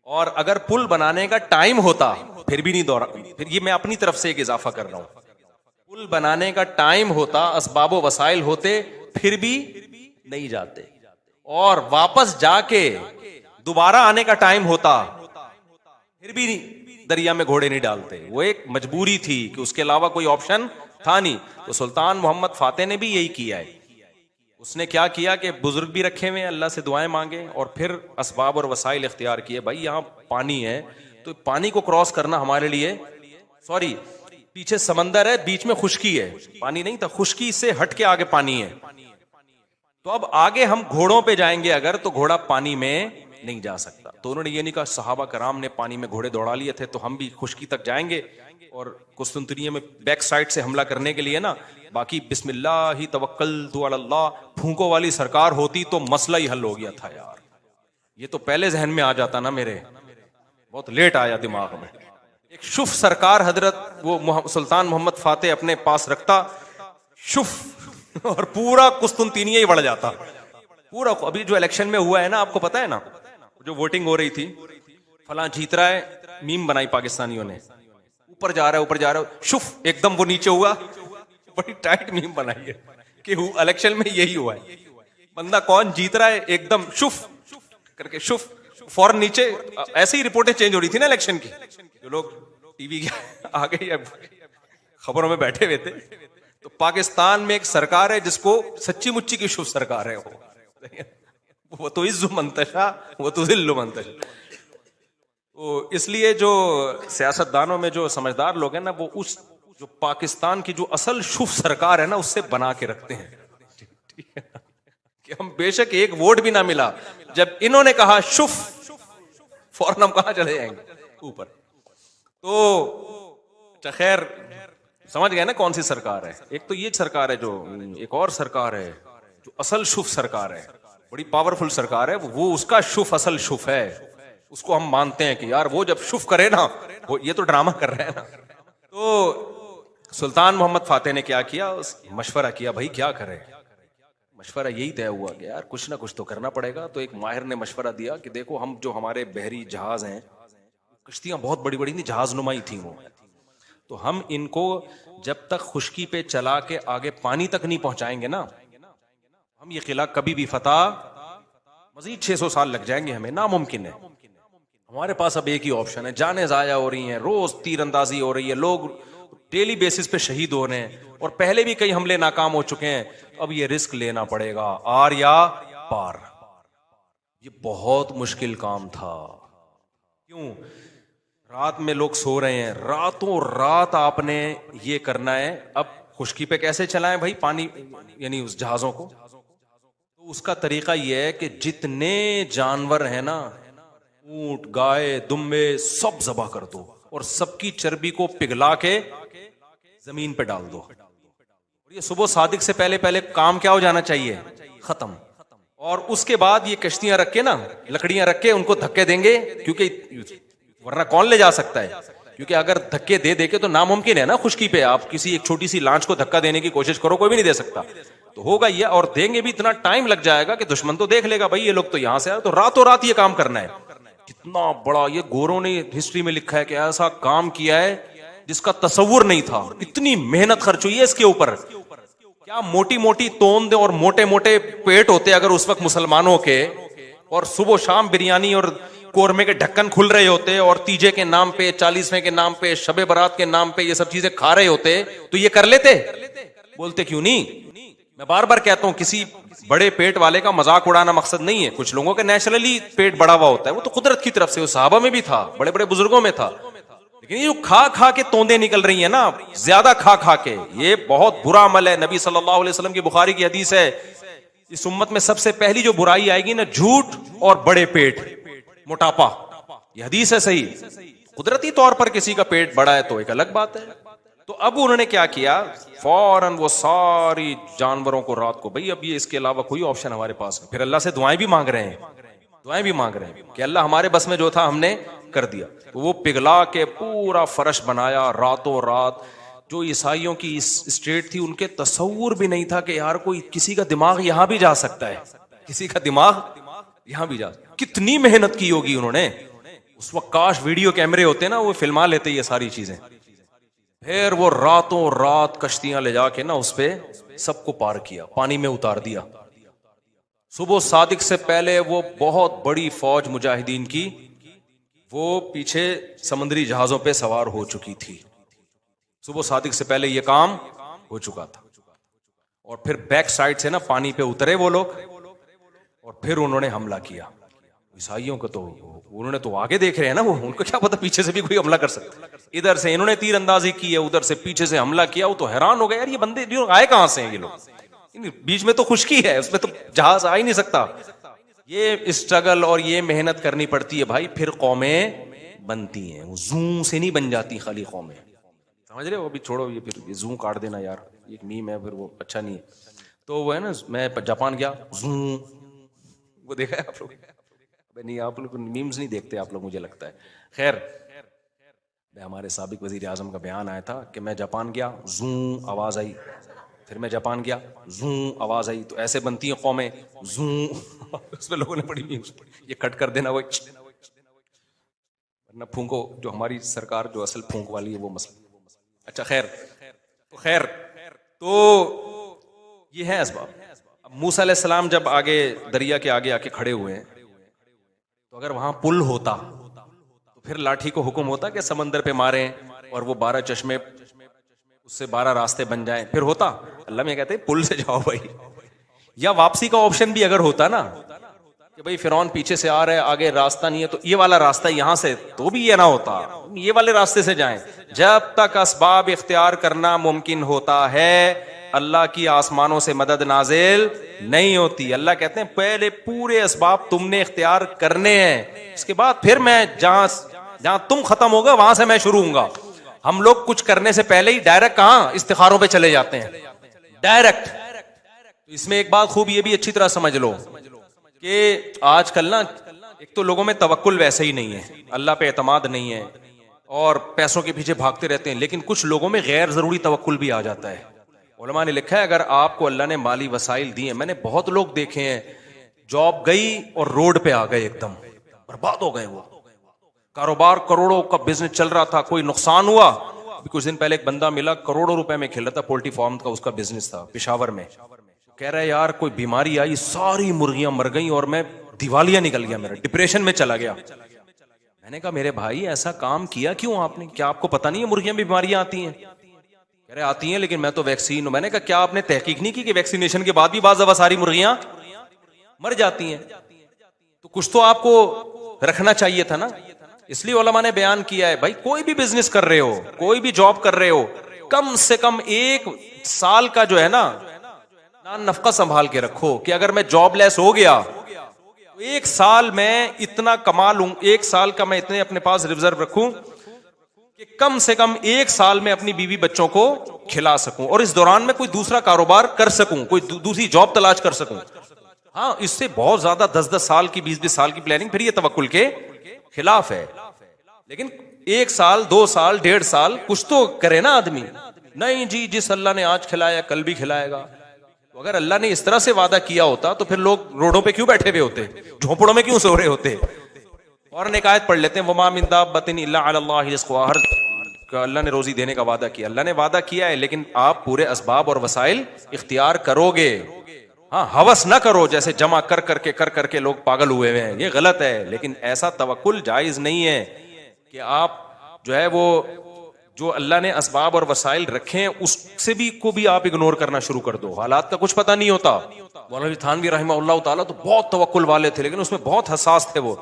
اور اگر پل بنانے کا ٹائم ہوتا پھر بھی نہیں دوڑا. پھر یہ میں اپنی طرف سے ایک اضافہ کر رہا ہوں, پل بنانے کا ٹائم ہوتا, اسباب و وسائل ہوتے, پھر بھی نہیں جاتے. اور واپس جا کے دوبارہ آنے کا ٹائم ہوتا پھر بھی دریا میں گھوڑے نہیں ڈالتے. وہ ایک مجبوری تھی کہ اس کے علاوہ کوئی آپشن تھا نہیں. تو سلطان محمد فاتح نے بھی یہی کیا ہے. اس نے کیا کیا کہ بزرگ بھی رکھے ہوئے, اللہ سے دعائیں مانگے اور پھر اسباب اور وسائل اختیار کیے. بھائی یہاں پانی ہے تو پانی کو کراس کرنا ہمارے لیے, سوری پیچھے سمندر ہے, بیچ میں خشکی ہے, پانی نہیں تھا, خشکی سے ہٹ کے آگے پانی ہے. تو اب آگے ہم گھوڑوں پہ جائیں گے اگر, تو گھوڑا پانی میں نہیں جا سکتا. تو انہوں نے یہ نہیں کہا صحابہ کرام نے پانی میں گھوڑے دوڑا لیے تھے تو ہم بھی خشکی تک جائیں گے اور قسطنطنیہ میں بیک سائڈ سے حملہ کرنے کے لیے نا, باقی بسم اللہ ہی توکلت علی اللہ پھونکوں والی سرکار ہوتی تو مسئلہ ہی حل ہو گیا تھا یار. یہ تو پہلے ذہن میں آ جاتا نا, میرے بہت لیٹ آیا دماغ میں. ایک شف سرکار حضرت وہ سلطان محمد فاتح اپنے پاس رکھتا شف, اور پورا قسطنطنیہ ہی بڑھ جاتا پورا. ابھی جو الیکشن میں ہوا ہے نا, آپ کو پتا ہے نا, جو ووٹنگ ہو رہی تھی, فلاں جیت رہا ہے, میم بنائی پاکستانیوں نے, اوپر جا رہا ہے اوپر جا رہا ہے, شف ایک دم وہ نیچے ہوا, بڑی ٹائٹ میم بنائی ہے کہ الیکشن میں یہی ہوا ہے. بندہ کون جیت رہا ہے ایک دم شف کر کے شف, فوراً نیچے. ایسے ہی رپورٹیں چینج ہو رہی تھی نا الیکشن کی, جو لوگ ٹی وی کے آگے خبروں میں بیٹھے ہوئے تھے. تو پاکستان میں ایک سرکار ہے جس کو سچی مچی کی شف سرکار ہے, وہ تو عز منتشا وہ تو ذل منتشا. تو اس لیے جو سیاست دانوں میں جو سمجھدار لوگ ہیں نا, وہ اس جو پاکستان کی جو اصل شف سرکار ہے نا اس سے بنا کے رکھتے ہیں. ٹھیک ہے کہ ہم بے شک ایک ووٹ بھی نہ ملا, جب انہوں نے کہا شف فوراً ہم کہاں چلے جائیں گے اوپر. تو خیر سمجھ گئے نا کون سی سرکار ہے. ایک تو یہ سرکار ہے, جو ایک اور سرکار ہے جو اصل شف سرکار ہے, بڑی پاورفل سرکار ہے, وہ اس کا شف اصل شف ہے, اس کو ہم مانتے ہیں کہ یار وہ جب شف کرے نا, وہ یہ تو ڈرامہ کر رہے ہیں نا. تو سلطان محمد فاتح نے کیا کیا, مشورہ کیا بھائی کیا کرے. مشورہ یہی طے ہوا کہ یار کچھ نہ کچھ تو کرنا پڑے گا. تو ایک ماہر نے مشورہ دیا کہ دیکھو ہم جو ہمارے بحری جہاز ہیں, کشتیاں بہت بڑی بڑی نہیں, جہاز نمائی تھیں وہ, تو ہم ان کو جب تک خشکی پہ چلا کے آگے پانی تک نہیں پہنچائیں گے نا, ہم یہ قلعہ کبھی بھی فتح, مزید 600 سال لگ جائیں گے ہمیں, ناممکن ہے. ہمارے پاس اب ایک ہی آپشن ہے, جانیں ضائع ہو رہی ہیں, روز تیر اندازی ہو رہی ہے, لوگ ڈیلی بیسس پہ شہید ہو رہے ہیں, اور پہلے بھی کئی حملے ناکام ہو چکے ہیں. اب یہ رسک لینا پڑے گا, آر یا پار. یہ بہت مشکل کام تھا. کیوں؟ رات میں لوگ سو رہے ہیں, راتوں رات آپ نے یہ کرنا ہے. اب خشکی پہ کیسے چلائیں بھائی پانی, یعنی اس جہازوں کو؟ تو اس کا طریقہ یہ ہے کہ جتنے جانور ہیں نا, اونٹ گائے دمبے, سب ذبح کر دو اور سب کی چربی کو پگھلا کے زمین پہ ڈال دو. اور یہ صبح صادق سے پہلے پہلے کام کیا ہو جانا چاہیے, ختم. اور اس کے بعد یہ کشتیاں رکھ کے نا, لکڑیاں رکھ کے ان کو دھکے دیں گے, کیونکہ ورنہ کون لے جا سکتا ہے, کیونکہ اگر دھکے دے دے کے تو ناممکن ہے نا خشکی پہ آپ کسی ایک چھوٹی سی لانچ کو دھکا دینے کی کوشش کرو, کوئی بھی نہیں دے سکتا. تو ہوگا یہ, اور دیں گے بھی اتنا ٹائم لگ جائے گا کہ دشمن تو دیکھ لے گا بھائی یہ لوگ تو یہاں سے آئے, تو راتوں رات یہ کام کرنا ہے. کتنا بڑا یہ گوروں نے ہسٹری میں لکھا ہے کہ ایسا کام کیا ہے جس کا تصور نہیں تھا. اتنی محنت خرچ ہوئی ہے اس کے اوپر. کیا موٹی موٹی توند اور موٹے موٹے پیٹ ہوتے اگر اس وقت مسلمانوں کے, اور صبح و شام بریانی اور قورمے کے ڈھکن کھل رہے ہوتے, اور تیجے کے نام پہ, 40ویں کے نام پہ, شب برات کے نام پہ یہ سب چیزیں کھا رہے ہوتے, تو یہ کر لیتے؟ بولتے کیوں نہیں. میں بار بار کہتا ہوں کسی بڑے پیٹ والے کا مذاق اڑانا مقصد نہیں ہے. کچھ لوگوں کا نیچرلی پیٹ بڑا ہوا ہوتا ہے, وہ تو قدرت کی طرف سے, وہ صحابہ میں بھی تھا, بڑے بڑے بزرگوں میں تھا. لیکن یہ جو کھا کھا کے توندیں نکل رہی ہیں نا, زیادہ کھا کھا کے, یہ بہت برا عمل ہے. نبی صلی اللہ علیہ وسلم کی بخاری کی حدیث ہے, اس امت میں سب سے پہلی جو برائی آئے گی نا, جھوٹ اور بڑے پیٹ, موٹاپا. یہ حدیث ہے صحیح. قدرتی طور پر کسی کا پیٹ بڑا ہے تو ایک الگ بات ہے. تو اب انہوں نے کیا کیا, فوراً وہ ساری جانوروں کو رات کو, بھائی اب یہ اس کے علاوہ کوئی آپشن ہمارے پاس نہیں. پھر اللہ سے دعائیں بھی مانگ رہے ہیں, دعائیں بھی مانگ رہے ہیں کہ اللہ ہمارے بس میں جو تھا ہم نے کر دیا. تو وہ پگھلا کے پورا فرش بنایا راتوں رات. جو عیسائیوں کی اسٹیٹ تھی ان کے تصور بھی نہیں تھا کہ یار کوئی کسی کا دماغ یہاں بھی جا سکتا ہے, کسی کا دماغ یہاں بھی جا. کتنی محنت کی ہوگی انہوں نے. اس وقت کاش ویڈیو کیمرے ہوتے نا, وہ فلما لیتے یہ ساری چیزیں. پھر وہ راتوں رات کشتیاں لے جا کے نا اس پہ سب کو پار کیا, پانی میں اتار دیا. صبح صادق سے پہلے وہ بہت بڑی فوج مجاہدین کی وہ پیچھے سمندری جہازوں پہ سوار ہو چکی تھی. صبح صادق سے پہلے یہ کام ہو چکا تھا. اور پھر بیک سائڈ سے نا پانی پہ اترے وہ لوگ اور پھر انہوں نے حملہ کیا. عیسائیوں کو تو انہوں نے تو آگے دیکھ رہے ہیں نا، وہ ان کو کیا پتا پیچھے سے بھی کوئی حملہ کر سکتا. ادھر سے انہوں نے تیر اندازی کی ہے، ادھر سے پیچھے سے حملہ کیا. وہ تو حیران ہو گئے، یار یہ بندے آئے کہاں سے ہیں یہ لوگ؟ بیچ میں تو خشکی ہے، اس میں تو جہاز آ ہی نہیں سکتا. یہ اسٹرگل اور یہ محنت کرنی پڑتی ہے بھائی، پھر قومیں بنتی ہیں. وہ زوں سے نہیں بن جاتی خالی قومیں، سمجھ رہے ہو؟ ابھی چھوڑو یہ، پھر زوں کاٹ دینا یار، ایک میم ہے پھر وہ اچھا نہیں ہے. تو وہ ہے نا، میں جاپان گیا، زوں، وہ دیکھا ہے آپ لوگ؟ نہیں، آپ لوگ میمز نہیں دیکھتے آپ لوگ، مجھے لگتا ہے. خیر، ہمارے سابق وزیر اعظم کا بیان آیا تھا کہ میں جاپان گیا، زوں آواز آئی، پھر میں جاپان گیا، زوں آواز آئی. تو ایسے بنتی ہیں قومیں، زوں. اس میں لوگوں نے بڑی میمز، یہ کٹ کر دینا، وہ ورنہ پھونکو، جو ہماری سرکار جو اصل پھونک والی ہے وہ مسئلہ. اچھا خیر تو یہ ہے اسباب. اب موسیٰ علیہ السلام جب آگے دریا کے آگے آ کے کھڑے ہوئے ہیں، تو اگر وہاں پل ہوتا تو پھر لاٹھی کو حکم ہوتا کہ سمندر پہ ماریں اور وہ 12 چشمے، اس سے 12 راستے بن جائیں، پھر ہوتا. اللہ میں کہتے ہیں پل سے جاؤ بھائی. یا واپسی کا آپشن بھی اگر ہوتا نا کہ بھائی فرعون پیچھے سے آ رہا ہے، آگے راستہ نہیں ہے، تو یہ والا راستہ یہاں سے، تو بھی یہ نہ ہوتا، یہ والے راستے سے جائیں. جب تک اسباب اختیار کرنا ممکن ہوتا ہے، اللہ کی آسمانوں سے مدد نازل نہیں ہوتی. اللہ کہتے ہیں پہلے پورے اسباب تم نے اختیار کرنے ہیں، اس کے بعد پھر میں جہاں تم ختم ہوگا وہاں سے میں شروع ہوں گا. ہم لوگ کچھ کرنے سے پہلے ہی ڈائریکٹ کہاں استخاروں پہ چلے جاتے ہیں، ڈائریکٹ. اس میں ایک بات خوب یہ بھی اچھی طرح سمجھ لو کہ آج کل نا، ایک تو لوگوں میں توکل ویسے ہی نہیں ہے، اللہ پہ اعتماد نہیں ہے اور پیسوں کے پیچھے بھاگتے رہتے ہیں. لیکن کچھ لوگوں میں غیر ضروری توکل بھی آ جاتا ہے. علماء نے لکھا ہے اگر آپ کو اللہ نے مالی وسائل دیے، میں نے بہت لوگ دیکھے ہیں جاب گئی اور روڈ پہ آ گئے، ایک دم برباد ہو گئے. وہ کاروبار کروڑوں کا بزنس چل رہا تھا، کوئی نقصان ہوا. کچھ دن پہلے ایک بندہ ملا کروڑوں روپے میں کھیل رہا تھا، پولٹری فارم کا اس کا بزنس تھا پشاور میں. کہہ رہا ہے یار کوئی بیماری آئی، ساری مرغیاں مر گئیں اور میں دیوالیہ نکل گیا، میرا ڈپریشن میں چلا گیا. میں نے کہا میرے بھائی ایسا کام کیا کیوں آپ نے؟ کیا آپ کو پتا نہیں ہے مرغیاں بھی بیماریاں آتی ہیں؟ کہہ رہے آتی ہیں لیکن میں تو ویکسین ہوں. میں نے کہا کیا آپ نے تحقیق نہیں کی کہ ویکسینیشن کے بعد بھی بعض دفعہ ساری مرغیاں مر جاتی ہیں؟ تو کچھ تو آپ کو رکھنا چاہیے تھا نا. اس لیے علماء نے بیان کیا ہے بھائی کوئی بھی بزنس کر رہے ہو، کوئی بھی جاب کر رہے ہو، کم سے کم 1 سال کا جو ہے نا نفقہ سنبھال کے رکھو کہ اگر میں جاب لیس ہو گیا 1 سال میں اتنا کما لوں، 1 سال کا میں اتنے اپنے پاس ریزرو رکھوں کہ کم سے کم 1 سال میں اپنی بیوی بچوں کو کھلا سکوں اور اس دوران میں کوئی دوسرا کاروبار کر سکوں، کوئی دوسری جاب تلاش کر سکوں. ہاں اس سے بہت زیادہ 10 سال کی 20 سال کی پلاننگ پھر یہ توکل کے خلاف ہے. لیکن 1 سال 2 سال 1.5 سال کچھ تو کرے نا آدمی. نہیں جی جس اللہ نے آج کھلایا کل بھی کھلائے گا. تو اگر اللہ نے اس طرح سے وعدہ کیا ہوتا تو پھر لوگ روڈوں پہ کیوں بیٹھے ہوئے ہوتے، جھونپڑوں میں کیوں سو رہے ہوتے؟ اور ایک آیت پڑھ لیتے ہیں وما من دابۃ الا علی اللہ رزقها، ہر اللہ نے روزی دینے کا وعدہ کیا. اللہ نے وعدہ کیا ہے لیکن آپ پورے اسباب اور وسائل اختیار کرو گے. ہاں ہوس نہ کرو جیسے جمع کر کے لوگ پاگل ہوئے ہیں، یہ غلط ہے. لیکن ایسا توکل جائز نہیں ہے کہ آپ جو ہے وہ جو اللہ نے اسباب اور وسائل رکھے ہیں اس سے بھی کو بھی آپ اگنور کرنا شروع کر دو. حالات کا کچھ پتہ نہیں ہوتا. مولوی تھانوی رحمہ اللہ تعالیٰ تو بہت توکل والے تھے لیکن اس میں بہت حساس تھے. وہ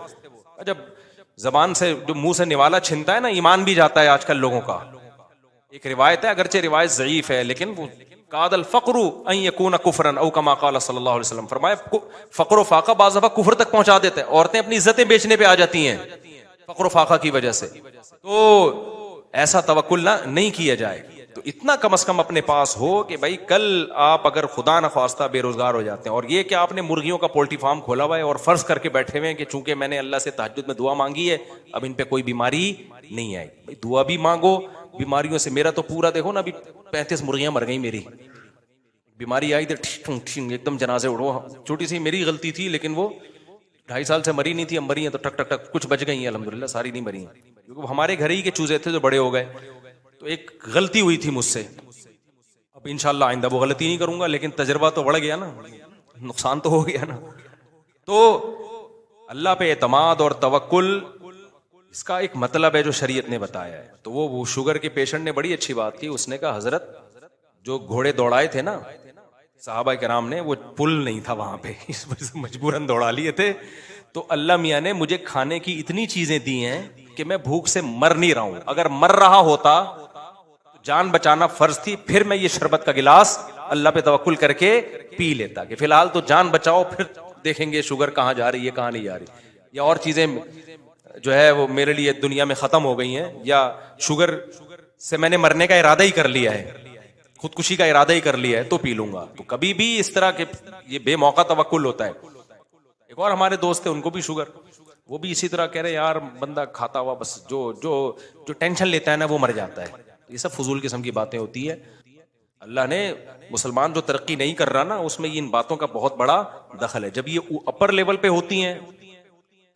جب زبان سے جو منہ سے نوالا چھنتا ہے نا ایمان بھی جاتا ہے آج کل لوگوں کا. ایک روایت ہے، اگرچہ روایت ضعیف ہے لیکن وہ قاد الفقر ان یکون کفرا او کما قال صلی اللہ علیہ وسلم، فرمایا فقر و فاقہ بعض دفعہ کفر تک پہنچا دیتے ہیں. عورتیں اپنی عزتیں بیچنے پہ آ جاتی ہیں فقر و فاقہ کی وجہ سے. تو ایسا توکل نہیں کیا جائے. تو اتنا کم از کم اپنے پاس ہو کہ بھائی کل آپ اگر خدا نخواستہ بے روزگار ہو جاتے ہیں، اور یہ کہ آپ نے مرغیوں کا پولٹری فارم کھولا ہوا ہے اور فرض کر کے بیٹھے ہوئے ہیں کہ چونکہ میں نے اللہ سے تہجد میں دعا مانگی ہے اب ان پہ کوئی بیماری نہیں آئے. بھائی دعا بھی مانگو بیماریوں سے. میرا تو پورا دیکھو نا ابھی 35 مرغیاں مر گئی میری. بیماری آئی تو ایک دم جنازے اڑو. چھوٹی سی میری غلطی تھی لیکن وہ 2.5 سال سے مری نہیں تھی، اب مری ہیں تو ٹک ٹک ٹک کچھ بچ گئی ہیں الحمدللہ، ساری نہیں مری ہیں کیونکہ ہمارے گھر ہی کے چوزے تھے جو بڑے ہو گئے. تو ایک غلطی ہوئی تھی مجھ سے، اب انشاءاللہ آئندہ وہ غلطی نہیں کروں گا. لیکن تجربہ تو بڑھ گیا نا، نقصان تو ہو گیا نا. تو اللہ پہ اعتماد اور توکل اس کا ایک مطلب ہے جو شریعت نے بتایا ہے. تو وہ شوگر کے پیشنٹ نے بڑی اچھی بات کی. اس نے کہا حضرت جو گھوڑے دوڑائے تھے نا صحابہ کرام نے, وہ پل نہیں تھا وہاں پہ, اس وجہ سے مجبوراً دوڑا لیے تھے. تو اللہ میاں نے مجھے کھانے کی اتنی چیزیں دی ہیں کہ میں بھوک سے مر نہیں رہا ہوں. اگر مر رہا ہوتا تو جان بچانا فرض تھی, پھر میں یہ شربت کا گلاس اللہ پہ توکل کر کے پی لیتا. کہ فی الحال تو جان بچاؤ, پھر دیکھیں گے شوگر کہاں جا رہی ہے کہاں نہیں جا رہی, یا اور چیزیں جو ہے وہ میرے لیے دنیا میں ختم ہو گئی ہیں, یا شوگر سے میں نے مرنے کا ارادہ ہی کر لیا ہے, خودکشی کا ارادہ ہی کر لیا ہے, تو پی لوں گا. تو کبھی بھی اس طرح کے یہ بے موقع توکل ہوتا ہے. ایک اور ہمارے دوست تھے, ان کو بھی شوگر, وہ بھی اسی طرح کہہ رہے یار بندہ کھاتا ہوا بس جو جو جو ٹینشن لیتا ہے نا وہ مر جاتا ہے. یہ سب فضول قسم کی باتیں ہوتی ہے. اللہ نے مسلمان جو ترقی نہیں کر رہا نا اس میں ان باتوں کا بہت بڑا دخل ہے. جب یہ اپر لیول پہ ہوتی ہیں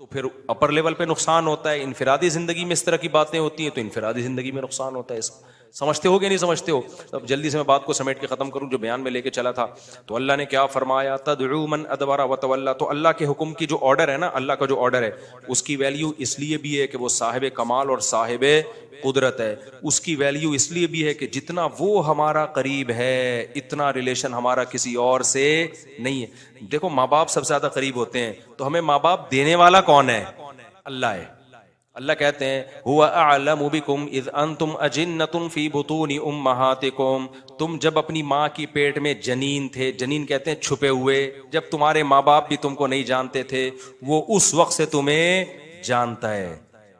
تو پھر اپر لیول پہ نقصان ہوتا ہے. انفرادی زندگی میں اس طرح کی باتیں ہوتی ہیں تو انفرادی زندگی میں نقصان ہوتا ہے. سمجھتے ہو کہ نہیں سمجھتے ہو؟ اب جلدی سے میں بات کو سمیٹ کے ختم کروں جو بیان میں لے کے چلا تھا. تو اللہ نے کیا فرمایا, تدعو من ادبر وتولى. تو اللہ کے حکم کی جو آرڈر ہے نا, اللہ کا جو آرڈر ہے اس کی ویلیو اس لیے بھی ہے کہ وہ صاحب کمال اور صاحب قدرت ہے. اس کی ویلیو اس لیے بھی ہے کہ جتنا وہ ہمارا قریب ہے اتنا ریلیشن ہمارا کسی اور سے نہیں ہے. دیکھو ماں باپ سب سے زیادہ قریب ہوتے ہیں, تو ہمیں ماں باپ دینے والا کون ہے؟ اللہ ہے. اللہ کہتے ہیں هو اعلم بكم اذ انتم اجنة في بطون امهاتكم. تم جب اپنی ماں کی پیٹ میں جنین تھے, جنین کہتے ہیں چھپے ہوئے, جب تمہارے ماں باپ بھی تم کو نہیں جانتے تھے, وہ اس وقت سے تمہیں جانتا ہے,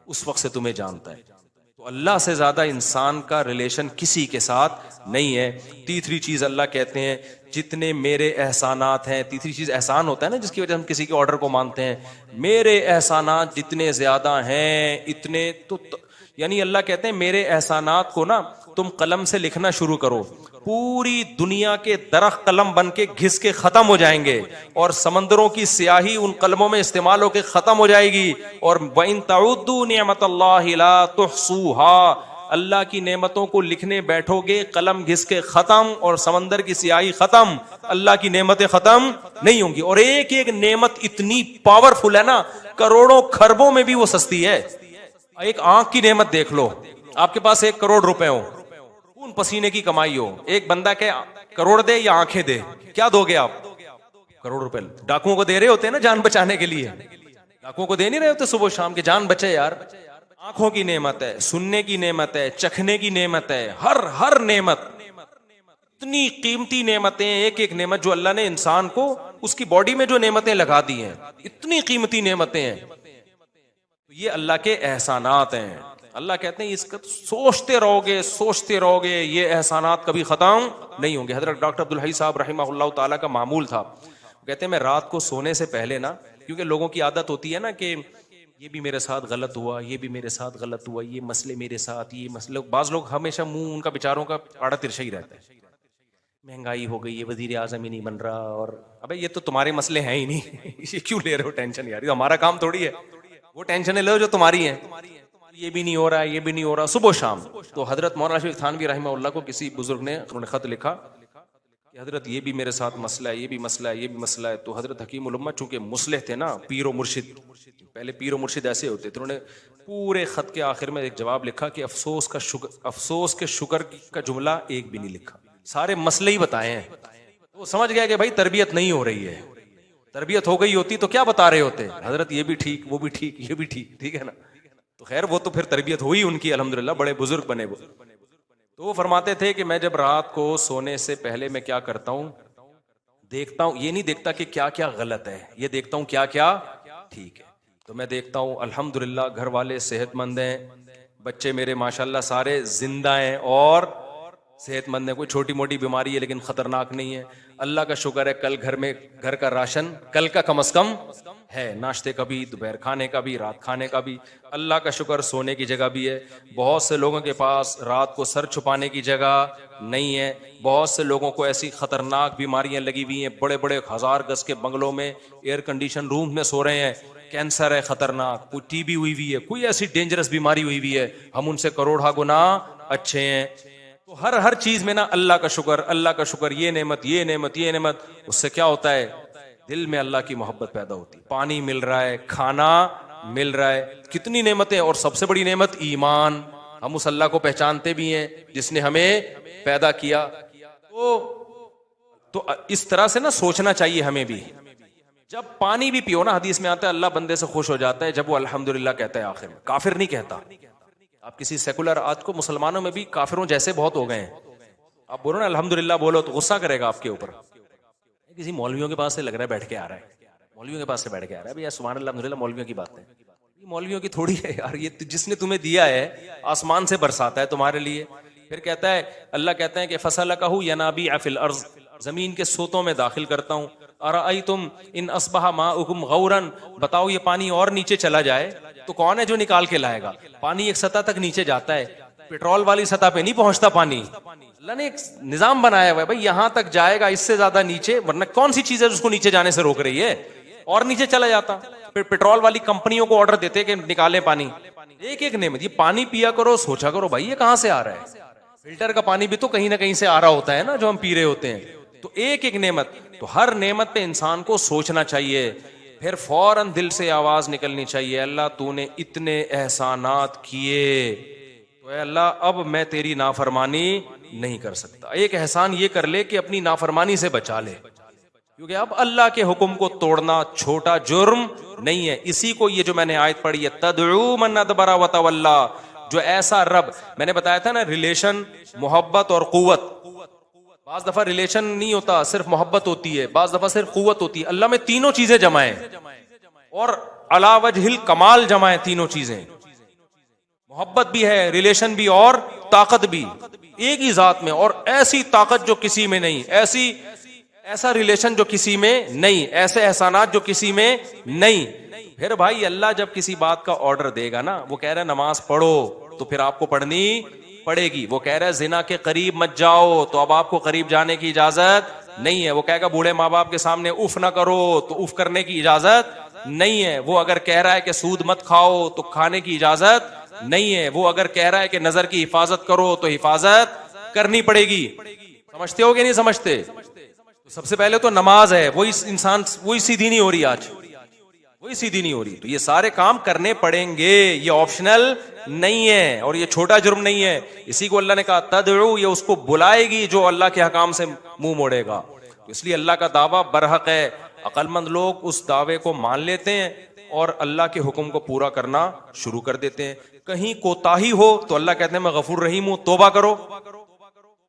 اس وقت سے تمہیں جانتا ہے. تو اللہ سے زیادہ انسان کا ریلیشن کسی کے ساتھ نہیں ہے. تیسری چیز اللہ کہتے ہیں جتنے میرے احسانات ہیں. تیسری چیز احسان ہوتا ہے نا جس کی وجہ سے ہم کسی کے آرڈر کو مانتے ہیں. میرے احسانات جتنے زیادہ ہیں اتنے تو یعنی اللہ کہتے ہیں میرے احسانات کو نا تم قلم سے لکھنا شروع کرو, پوری دنیا کے درخت قلم بن کے گھس کے ختم ہو جائیں گے, اور سمندروں کی سیاہی ان قلموں میں استعمال ہو کے ختم ہو جائے گی. اور وَإِن تَعُدُّوا نِعْمَةَ اللَّهِ لَا تُحْصُوهَا. اللہ کی نعمتوں کو لکھنے بیٹھو گے قلم گھس کے ختم, اور سمندر کی سیاہی ختم, اللہ کی نعمتیں ختم نہیں ہوں گی. اور ایک ایک نعمت اتنی پاورفل ہے نا, کروڑوں خربوں میں بھی وہ سستی ہے. ایک آنکھ کی نعمت دیکھ لو, آپ کے پاس 1 کروڑ روپے ہو, خون پسینے کی کمائی ہو, ایک بندہ کہ کروڑ دے یا آنکھیں دے, کیا دو گے آپ؟ کروڑ روپے. ڈاکوؤں کو دے رہے ہوتے ہیں نا جان بچانے کے لیے, ڈاکوؤں کو دے نہیں رہے ہوتے صبح شام کے جان بچے یار. آنکھوں کی نعمت ہے, سننے کی نعمت ہے, چکھنے کی نعمت ہے, ہر نعمت اتنی قیمتی نعمتیں, ایک ایک نعمت جو اللہ نے انسان کو اس کی باڈی میں جو نعمتیں لگا دی ہیں اتنی قیمتی نعمتیں ہیں. یہ اللہ کے احسانات ہیں. اللہ کہتے ہیں اس کا سوچتے رہو گے یہ احسانات کبھی ختم نہیں ہوں گے. حضرت ڈاکٹر عبدالحی صاحب رحمہ اللہ تعالیٰ کا معمول تھا, کہتے ہیں میں رات کو سونے سے پہلے نا, کیونکہ لوگوں کی عادت ہوتی ہے نا کہ یہ بھی میرے ساتھ غلط ہوا, یہ بھی میرے ساتھ غلط ہوا, یہ مسئلے میرے ساتھ, یہ مسئلے, بعض لوگ ہمیشہ منہ ان کا بیچاروں کا آڑا ترشا ہی رہتا ہے. مہنگائی ہو گئی, یہ وزیر اعظم ہی نہیں بن رہا, اور ابے یہ تو تمہارے مسئلے ہیں ہی نہیں, یہ کیوں لے رہے ہو ٹینشن یار, یہ ہمارا کام تھوڑی ہے, وہ ٹینشنیں لو جو تمہاری ہیں. یہ بھی نہیں ہو رہا, یہ بھی نہیں ہو رہا, صبح شام. تو حضرت مولانا شفیق تھانوی رحمہ اللہ کو کسی بزرگ نے انہوں نے خط لکھا کہ حضرت یہ بھی میرے ساتھ مسئلہ ہے, یہ بھی مسئلہ ہے, یہ بھی مسئلہ ہے. تو حضرت حکیم الامہ چونکہ مصلح تھے نا, پیر و مرشد, پہلے پیر و مرشد ایسے ہوتے تھے, انہوں نے پورے خط کے آخر میں ایک جواب لکھا کہ افسوس کے شکر کا جملہ ایک بھی نہیں لکھا, سارے مسئلے ہی بتائے ہیں. وہ سمجھ گیا کہ بھائی تربیت نہیں ہو رہی ہے, تربیت ہو گئی ہوتی تو کیا بتا رہے ہوتے حضرت, یہ بھی ٹھیک, وہ بھی ٹھیک, یہ بھی ٹھیک, ٹھیک ہے نا. تو خیر وہ تو پھر تربیت ہوئی ان کی الحمدللہ, بڑے بزرگ بنے وہ. تو وہ فرماتے تھے کہ میں جب رات کو سونے سے پہلے میں کیا کرتا ہوں, دیکھتا ہوں, یہ نہیں دیکھتا کہ کیا کیا غلط ہے, یہ دیکھتا ہوں کیا کیا ٹھیک ہے. تو میں دیکھتا ہوں الحمدللہ گھر والے صحت مند ہیں, بچے میرے ماشاءاللہ سارے زندہ ہیں اور صحت مند ہے, کوئی چھوٹی موٹی بیماری ہے لیکن خطرناک نہیں ہے. اللہ کا شکر ہے کل گھر کا راشن کل کا کم از کم ہے, ناشتے کا بھی, دوپہر کھانے کا بھی, رات کھانے کا بھی. اللہ کا شکر سونے کی جگہ بھی ہے. بہت سے لوگوں کے پاس رات کو سر چھپانے کی جگہ نہیں ہے, بہت سے لوگوں کو ایسی خطرناک بیماریاں لگی ہوئی ہیں, بڑے بڑے 1000 گز کے بنگلوں میں ایئر کنڈیشن روم میں سو رہے ہیں, کینسر ہے خطرناک, کوئی ٹی بی ہوئی ہوئی ہے, کوئی ایسی ڈینجرس بیماری ہوئی ہوئی ہے, ہم ان سے کروڑا گنا اچھے ہیں. تو ہر چیز میں نا اللہ کا شکر, اللہ کا شکر, یہ نعمت, یہ نعمت, یہ نعمت. اس سے کیا ہوتا ہے, دل میں اللہ کی محبت پیدا ہوتی ہے. پانی مل رہا ہے, کھانا مل رہا ہے, کتنی نعمتیں, اور سب سے بڑی نعمت ایمان. ہم اس اللہ کو پہچانتے بھی ہیں جس نے ہمیں پیدا کیا. تو اس طرح سے نا سوچنا چاہیے ہمیں بھی. جب پانی بھی پیو نا, حدیث میں آتا ہے اللہ بندے سے خوش ہو جاتا ہے جب وہ الحمدللہ کہتا ہے آخر میں, کافر نہیں کہتا. آپ کسی سیکولر, آج کو مسلمانوں میں بھی کافروں جیسے بہت ہو گئے ہیں, آپ بولو نا الحمدللہ بولو تو غصہ کرے گا آپ کے اوپر. کسی مولویوں کے پاس سے لگ رہا ہے بیٹھ کے آ رہا ہے, مولویوں کے پاس سے بیٹھ کے آ رہا ہے, بھئی سبحان اللہ الحمدللہ مولویوں کی بات ہے. یہ مولویوں کی تھوڑی ہے یار, یہ جس نے تمہیں دیا ہے آسمان سے برساتا ہے تمہارے لیے. پھر کہتا ہے, اللہ کہتے ہیں کہ فَسَلَكَهُ يَنَابِيعَ فِي الْأَرْضِ, زمین کے سوتوں میں داخل کرتا ہوں. أَرَأَيْتُمْ إِنْ أَصْبَحَ مَاؤُكُمْ غَوْرًا, بتاؤ یہ پانی اور نیچے چلا جائے تو کون ہے جو نکال کے لائے گا؟ پانی ایک سطح تک نیچے جاتا ہے, پیٹرول والی سطح پہ نہیں پہنچتا پانی. اللہ نے ایک نظام بنایا ہوا ہے بھائی, یہاں تک جائے گا, اس سے زیادہ نیچے, ورنہ کون سی چیز ہے جس کو نیچے جانے سے روک رہی ہے؟ اور نیچے چلا جاتا. پھر پیٹرول والی کمپنیوں کو آرڈر دیتے کہ نکالیں پانی. ایک ایک نعمت, یہ پانی پیا کرو, سوچا کرو بھائی یہ کہاں سے آ رہا ہے. فلٹر کا پانی بھی تو کہیں نہ کہیں سے آ رہا ہوتا ہے نا جو ہم پی رہے ہوتے ہیں. تو ایک ایک نعمت, تو ہر نعمت پہ انسان کو سوچنا چاہیے. پھر فوراً دل سے آواز نکلنی چاہیے, اللہ تو نے اتنے احسانات کیے, تو اے اللہ اب میں تیری نافرمانی نہیں کر سکتا. ایک احسان یہ کر لے کہ اپنی نافرمانی سے بچا لے, کیونکہ اب اللہ کے حکم کو توڑنا چھوٹا جرم نہیں ہے. اسی کو یہ جو میں نے آیت پڑھی ہے, تدعو من ادبر وتولی, جو ایسا رب, میں نے بتایا تھا نا ریلیشن, محبت اور قوت. بعض دفعہ ریلیشن نہیں ہوتا, صرف محبت ہوتی ہے, بعض دفعہ صرف قوت ہوتی ہے. اللہ میں تینوں چیزیں جمع ہیں, اور علی وجہ الکمال جمع ہیں تینوں چیزیں. محبت بھی ہے, ریلیشن بھی, اور طاقت بھی, ایک ہی ذات میں. اور ایسی طاقت جو کسی میں نہیں, ایسا ریلیشن جو کسی میں نہیں, ایسے احسانات جو کسی میں نہیں. پھر بھائی اللہ جب کسی بات کا آرڈر دے گا نا, وہ کہہ رہا ہے نماز پڑھو, تو پھر آپ کو پڑھنی پڑے گی. وہ کہہ رہا ہے زنا کے قریب مت جاؤ, تو اب آپ کو قریب جانے کی اجازت نہیں ہے. وہ کہے گا بوڑھے ماں باپ کے سامنے اف نہ کرو, تو اف کرنے کی اجازت نہیں ہے. وہ اگر کہہ رہا ہے کہ سود مت کھاؤ, تو کھانے کی اجازت نہیں ہے. وہ اگر کہہ رہا ہے کہ نظر کی حفاظت کرو, تو حفاظت کرنی پڑے گی. سمجھتے ہو کہ نہیں سمجھتے؟ سب سے پہلے تو نماز ہے, وہی انسان وہی سیدھی نہیں ہو رہی, آج وہی سیدھی نہیں ہو رہی. تو یہ سارے کام کرنے پڑیں گے, یہ آپشنل نہیں ہے, اور یہ چھوٹا جرم نہیں ہے. اسی کو اللہ نے کہا تدعو, یہ اس کو بلائے گی جو اللہ کے حکام سے منہ موڑے گا. تو اس لیے اللہ کا دعویٰ برحق ہے. عقل مند لوگ اس دعوے کو مان لیتے ہیں اور اللہ کے حکم کو پورا کرنا شروع کر دیتے ہیں. کہیں کوتاہی ہو تو اللہ کہتے ہیں میں غفور رحیم ہوں, توبہ کرو.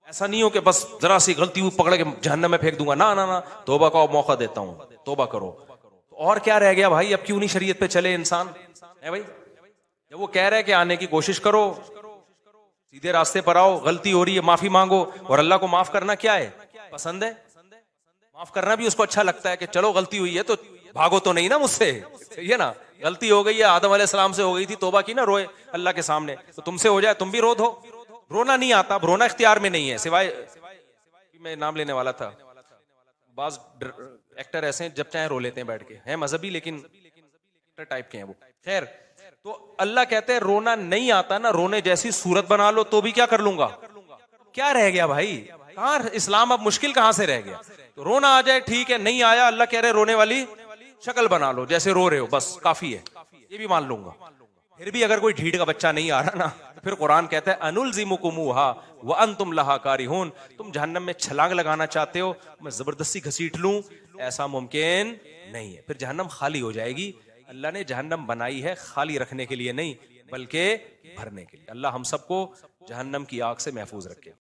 ایسا نہیں ہو کہ بس ذرا سی غلطی ہوئی پکڑ کے جہنم میں پھینک دوں گا, نہ, توبہ کا موقع دیتا ہوں, توبہ کرو. اور کیا رہ گیا بھائی, اب کیوں نہیں شریعت پہ چلے انسان ہے بھائی؟ جب وہ کہہ رہے کہ آنے کی کوشش کرو, سیدھے راستے پر آؤ, غلطی ہو رہی ہے معافی مانگو. اور اللہ کو معاف کرنا کیا ہے, پسند ہے. معاف کرنا بھی اس کو اچھا لگتا ہے کہ چلو غلطی ہوئی ہے تو بھاگو تو نہیں نا مجھ سے, صحیح ہے نا. غلطی ہو گئی ہے, آدم علیہ السلام سے ہو گئی تھی, توبہ کی نا, روئے اللہ کے سامنے, تو تم سے ہو جائے تم بھی رو دو. رونا نہیں آتا, رونا اختیار میں نہیں ہے, سوائے میں نام لینے والا تھا. بعض ایکٹر ایسے ہیں جب چاہے رو لیتے ہیں بیٹھ کے, ہیں مذہبی لیکن ٹائپ کے ہیں وہ. خیر, تو اللہ کہتے ہیں رونا نہیں آتا نا, رونے جیسی صورت بنا لو تو بھی کیا کر لوں گا. کیا رہ گیا بھائی, کہاں اسلام اب مشکل کہاں سے رہ گیا. تو رونا آ جائے ٹھیک ہے, نہیں آیا اللہ کہہ رہے رونے والی شکل بنا لو, جیسے رو رہے ہو بس کافی ہے, یہ بھی مان لوں گا. پھر بھی اگر کوئی ڈھیٹ کا بچہ نہیں آ رہا نا, پھر قرآن کہتا ہے انلزمکموہا وانتم لہا کارہون, تم جہنم میں چھلانگ لگانا چاہتے ہو, میں زبردستی گھسیٹ لوں, ایسا ممکن نہیں ہے. پھر جہنم خالی ہو جائے گی. اللہ نے جہنم بنائی ہے خالی رکھنے کے لیے نہیں, بلکہ بھرنے کے لیے. اللہ ہم سب کو جہنم کی آگ سے محفوظ رکھے.